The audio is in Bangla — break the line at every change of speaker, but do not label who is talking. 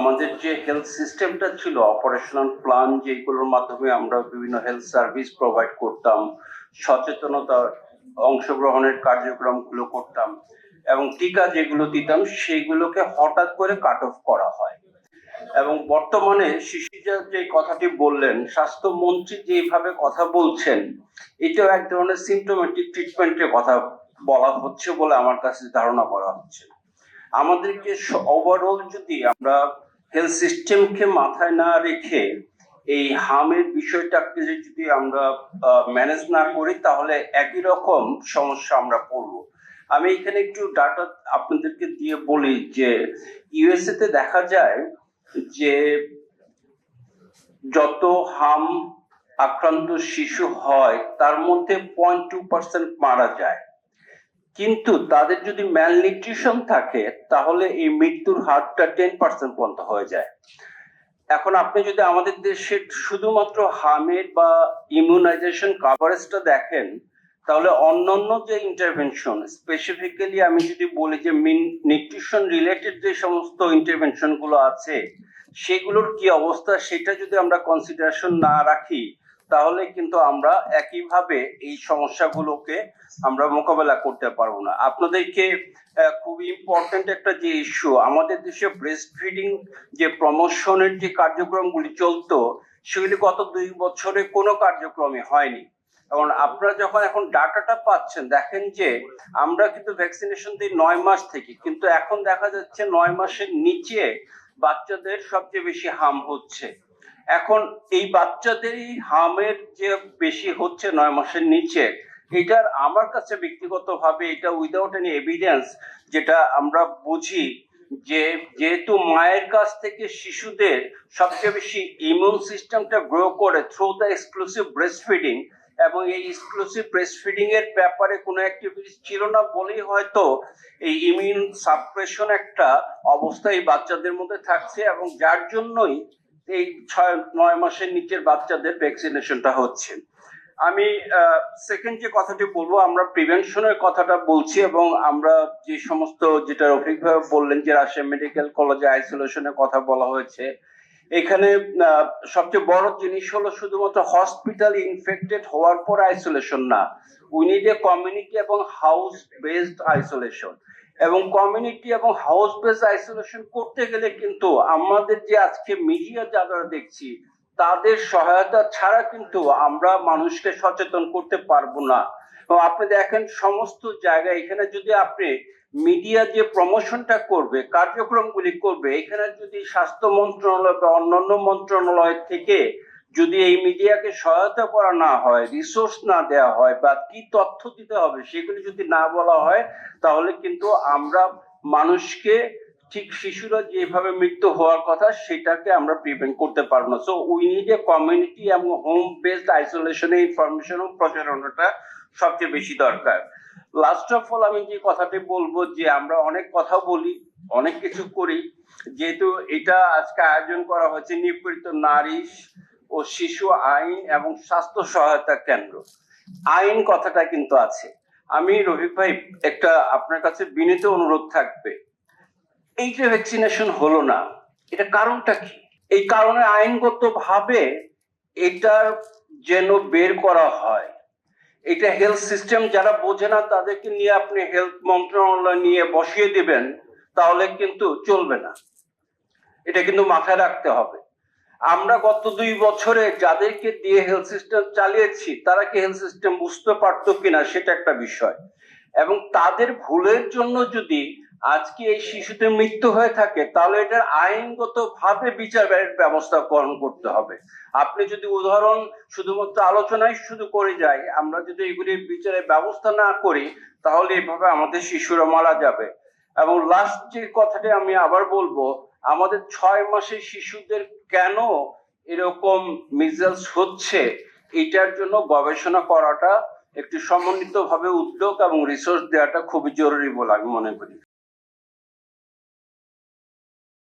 আমাদের যে হেলথ সিস্টেমটা ছিল, অপারেশনাল প্ল্যান যেগুলোর মাধ্যমে আমরা বিভিন্ন হেলথ সার্ভিস প্রোভাইড করতাম, সচেতনতা অংশগ্রহণের কার্যক্রমগুলো করতাম এবং টিকা যেগুলো দিতাম সেগুলোকে হঠাৎ করে কাট অফ করা হয়। এবং বর্তমানে শিশুরা যে কথাটি বললেন, স্বাস্থ্যমন্ত্রী যেভাবে কথা বলছেন, এটাও এক ধরনের সিমটোমেটিক ট্রিটমেন্টের কথা বলা হচ্ছে বলে আমার কাছে ধারণা করা হচ্ছে। আমাদেরকে ওভারঅল যদি আমরা হেলথ সিস্টেমকে মাথায় না রেখে এই হার্মের বিষয়টাকে যদি আমরা ম্যানেজ না করি, তাহলে একই রকম সমস্যা আমরা পড়বো। আমি এখানে একটু ডাটা আপনাদেরকে দিয়ে বলি যে ইউএসএ তে দেখা যায় যে যত হাম আক্রান্ত শিশু হয় তার মধ্যে 0.2% মারা যায়, কিন্তু তাদের যদি ম্যালনিউট্রিশন থাকে তাহলে এই মৃত্যুর হারটা 10% পর্যন্ত হয়ে যায়। এখন আপনি যদি আমাদের দেশের শুধুমাত্র হামের বা ইমিউনাইজেশন কাভারেজটা দেখেন, তাহলে অন্যান্য যে ইন্টারভেনশন, স্পেসিফিক্যালি আমি যদি বলি যে নিউট্রিশন রিলেটেড যে সমস্ত ইন্টারভেনশন গুলো আছে সেগুলোর কি অবস্থা, সেটা যদি আমরা কনসিডারেশন না রাখি তাহলে কিন্তু আমরা একইভাবে এই সমস্যাগুলোকে আমরা মোকাবেলা করতে পারবো না। আপনাদেরকে খুব ইম্পর্টেন্ট একটা যে ইস্যু, আমাদের দেশে ব্রেস্ট ফিডিং যে প্রমোশনের যে কার্যক্রমগুলি চলতো সেগুলি গত 2 বছরে কোনো কার্যক্রমই হয়নি। এবং আপনারা যখন এখন ডাটাটা পাচ্ছেন দেখেন যে আমরা কিন্তু ভ্যাকসিনেশন দিই 9 মাস থেকে, কিন্তু এখন দেখা যাচ্ছে 9 মাসের নিচে বাচ্চাদের সবচেয়ে বেশি হার্ম হচ্ছে। এখন এই বাচ্চাদেরই হার্মের যে বেশি হচ্ছে 9 মাসের নিচে, এটার আমার কাছে ব্যক্তিগতভাবে এটা উইদাউট এনি এভিডেন্স যেটা আমরা বুঝি যে যেহেতু মায়ের কাছ থেকে শিশুদের সবচেয়ে বেশি ইমিউন সিস্টেমটা গ্রো করে through the exclusive breast feeding, এবং এই এক্সক্লুসিভ ব্রেস্ট ফিডিং এর ব্যাপারে কোনো অ্যাক্টিভিটিস ছিল না বলেই হয়তো এই ইমিউন সাপ্রেশন একটা অবস্থা এই বাচ্চাদের মধ্যে থাকছে, এবং যার জন্যই এই 6-9 মাসের নিচের বাচ্চাদের ভ্যাকসিনেশনটা হচ্ছে। আমি সেকেন্ড যে কথাটি বলবো, আমরা প্রিভেনশনের কথাটা বলছি, এবং আমরা যে সমস্ত যেটা রফিক ভাই বললেন যে রাজশাহী মেডিকেল কলেজে আইসোলেশনের কথা বলা হয়েছে, এখানে সবচেয়ে বড় জিনিস হলো শুধুমাত্র হসপিটাল ইনফেক্টেড হওয়ার পর আইসোলেশন না, উই নিড এ কমিউনিটি এবং হাউস বেসড আইসোলেশন। এবং কমিউনিটি এবং হাউস বেসড আইসোলেশন করতে গেলে কিন্তু আমাদের যে আজকে মিডিয়া যারা দেখছি তাদের সহায়তা ছাড়া কিন্তু আমরা মানুষকে সচেতন করতে পারবো না। আপনি দেখেন সমস্ত জায়গায় এখানে যদি আপনি মিডিয়া যে প্রমোশনটা করবে, কার্যক্রমগুলি করবে, এখানে যদি স্বাস্থ্য মন্ত্রণালয় বা অন্যান্য মন্ত্রণালয় থেকে যদি এই মিডিয়াকে সহায়তা করা না হয়, রিসোর্স না দেওয়া হয়, বা কি তথ্য দিতে হবে সেগুলি যদি না বলা হয়, তাহলে কিন্তু আমরা মানুষকে ঠিক শিশুরা যেভাবে মৃত্যু হওয়ার কথা সেটাকে আমরা প্রিভেন্ট করতে পারবো না। So we need a community এবং হোম বেসড আইসোলেশনে ইনফরমেশন ও প্রচারণাটা সবচেয়ে বেশি দরকার। লাস্ট অফ অল আমি যে কথাটি বলবো যে আমরা অনেক কথা বলি, অনেক কিছু করি, যেহেতু এটা আজকে আয়োজন করা হয়েছে নিপীড়িত নারী ও শিশু আইন এবং স্বাস্থ্য সহায়তা কেন্দ্র, আইন কথাটা কিন্তু আছে। আমি রফিক ভাই একটা আপনার কাছে বিনীত অনুরোধ থাকবে, এই যে ভ্যাকসিনেশন হলো না, এটা কারণটা কি? এই কারণে আইনগত ভাবে এটা যেন বের করা হয়। এটা হেলথ সিস্টেম যারা বোঝে না তাদেরকে নিয়ে আপনি হেলথ মন্ত্রণালয় নিয়ে বসিয়ে দিবেন, তাহলে কিন্তু চলবে না। এটা কিন্তু মাথায় রাখতে হবে। আমরা গত 2 বছরে যাদেরকে দিয়ে হেলথ সিস্টেম চালিয়েছি তারা কি হেলথ সিস্টেম বুঝতে পারতো কিনা সেটা একটা বিষয়, এবং তাদের ভুলের জন্য যদি আজকে এই শিশুদের মৃত্যু হয়ে থাকে তাহলে এটার আইনগত ভাবে বিচার ব্যবস্থা গ্রহণ করতে হবে। আপনি যদি উদাহরণ শুধুমাত্র আলোচনায় শুধু করে যাই, আমরা যদি এগুলির বিচারের ব্যবস্থা না করি তাহলে এভাবে আমাদের শিশুরা মারা যাবে। এবং লাস্ট যে কথাটি আমি আবার বলবো, আমাদের 6 মাসের শিশুদের কেন এরকম মিজেলস হচ্ছে এটার জন্য গবেষণা করাটা একটু সমন্বিত ভাবে উদ্যোগ এবং রিসোর্স দেওয়াটা খুবই জরুরি বলে আমি মনে করি।